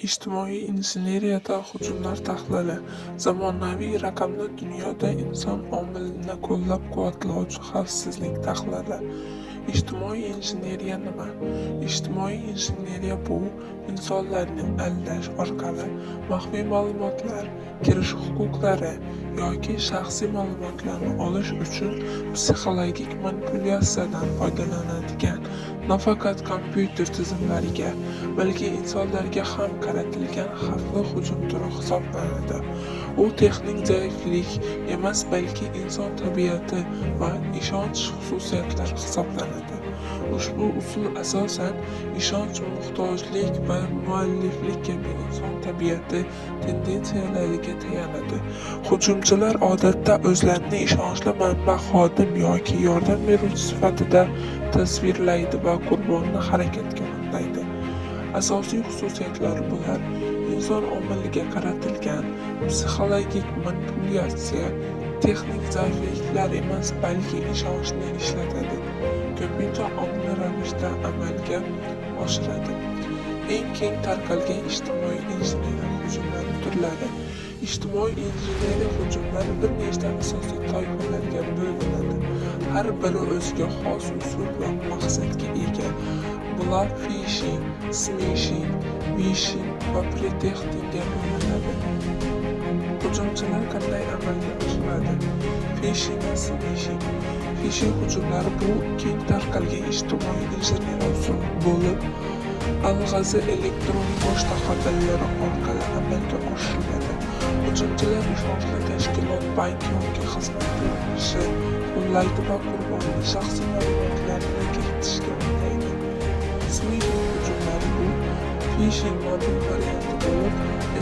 Ijtimoiy injeneriyada hujumlar tahlili. Zamonaviy raqamli dunyoda inson omilini qo'llab-quvvatlovchi xavfsizlik tahlili. Ijtimoiy injeneriya nima? Ijtimoiy injeneriya bu insonlarni aldash orqali maxfiy ma'lumotlar, kirish huquqlari yoki shaxsiy ma'lumotlarni olish uchun psixologik manipulyatsiyadan foydalanadigan nafaqat kompyuter tizimlariga, balki insonlarga ham qaratilgan xavfli hujum turi hisoblanadi. U texnik zaiflik emas, balki inson tabiati va ishonch xususiyatlari hisoblanadi. Ushbu usul asosan ishonch, muhtojlik va mualliflik kabi inson tabiati tendensiyalariga tayanadi. Hujumchilar odatda o'zlarini ishonchli manba, xodim yoki yordam beruvchi sifatida tasvirlaydi va qurbonni harakatga undaydi. Asosiy xususiyatlari bular: inson omiliga qaratilgan psixologik manipulyatsiya, texnik zaifliklar emas, balki ishonchni ishlatadi, ko'pincha ongli ravishda amalga oshiradi. Eng keng tarqalgan ijtimoiy injeneriya hujumlari turlari. Ijtimoiy injeneriya hujumlari bir nechta asosiy toifalarga bo'linadi. Har biri o'ziga xos usul va maqsadga ega. Bular phishing, smishing, vishing va pretextingga bo'linadi. Hujumchilar qanday amalga oshiradi? Phishing va smishing. Phishing hujumlari bu keng tarqalgan ijtimoiy injeneriya usuli bo'lib, alg'azi elektron pochta xabarlari orqali amalga oshiriladi. Hujumchilar ishonchli tashkilot, bank yoki xizmat ko'rinishi qo'llaydi va qurbonning shaxsiy ma'lumotlarini kiritishga undaydi. Smishing hujumlari bu phishing mobil varianti bo'lib,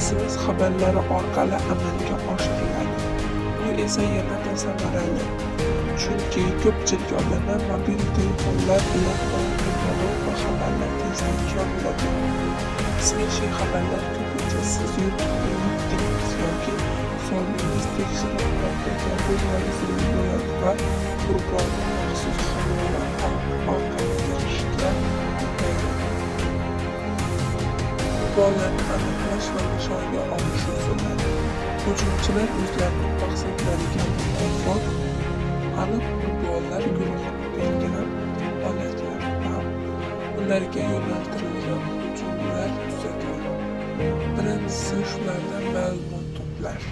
SMS xabarlari orqali amalga oshiriladi. Bu esa yanada samarali, chunki ko'pchilik odamlar mobil telefonlar bilan bog'lanib va xabarlar tezlik yoriladi. Smishing xabarlar ko'pincha siz yutdingiz yoki hisobingiz tekshirilmoqda kabi mavzuli bo'ladi va qurbonni maxsus havola orqali kirishga undaydi. Qurbonlarni aniqlash va nishonga olish usullari. Hujumchilar o'zlarining maqsadlariga muvofiq aniq qurbonlar guruhini belgilab oladilar va ularga yo'naltirilgan hujumlar tuzatadi. Birinchisi shulardan ma'lumot to'plash.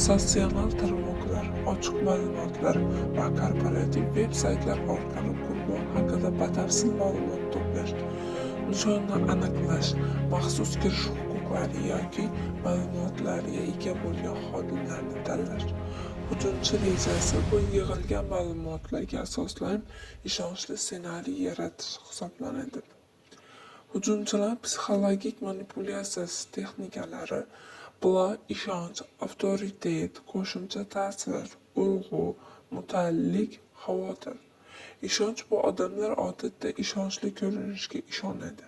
Sotsial tarmoqlar, ochiq ma'lumotlar va korporativ veb-saytlar orqali qurbon haqida batafsil ma'lumot to'plash. Nishonni aniqlash, maxsus kirish huquqlari yoki ma'lumotlariga ega bo'lgan xodimlarni tanlash. Hujumchi rejasi bu yig'ilgan ma'lumotlarga asoslanib ishonchli ssenariy yaratish hisoblanadi. Hujumchilar psixologik manipulyatsiyasi texnikalari. Bular ishonch, avtoritet, qo'shimcha ta'sir, urg'u, mutallik, xavotir. Ishonch bu odamlar odatda ishonchli ko'rinishga ishonadi.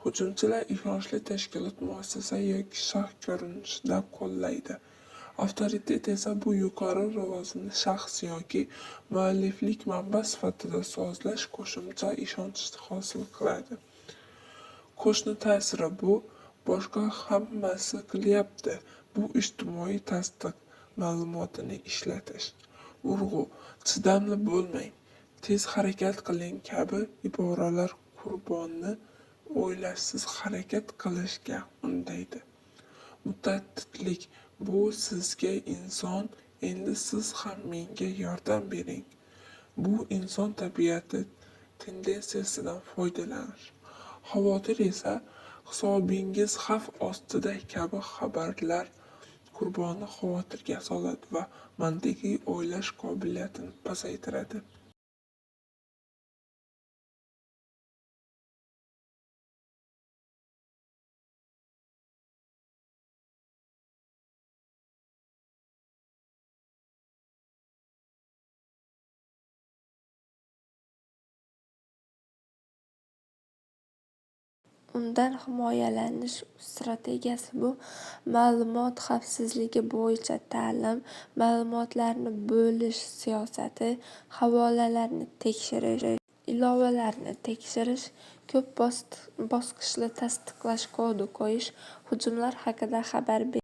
Hujumchilar ishonchli tashkilot, muassasa yoki shaxs ko'rinishida qo'llaydi. Avtoritet esa bu yuqori lavozimli shaxs yoki mualliflik manba sifatida sozlash, qo'shimcha ishonch hosil qiladi. Qo'shni ta'siri bu boshqa hammasi qilyapti. Bu ijtimoiy tasdiq ma'lumotini ishlatish. Urg'u, chidamli bo'lmang, tez harakat qiling kabi iboralar qurbonni o'ylashsiz harakat qilishga undaydi. Mutaddidlik bu sizga inson, endi siz ham menga yordam bering. Bu inson tabiati tendensiyasidan foydalanish. Xavotir esa hisobingiz xavf ostida kabi xabarlar qurbonni xavotirga soladi va mantiqiy o'ylash qobiliyatini pasaytiradi. Undan himoyalanish strategiyasi bu ma'lumot xavfsizligi bo'yicha ta'lim, ma'lumotlarni bo'lish siyosati, havolalarni tekshirish, ilovalarni tekshirish, ko'p bosqichli tasdiqlash kodi qo'yish, hujumlar haqida xabar berish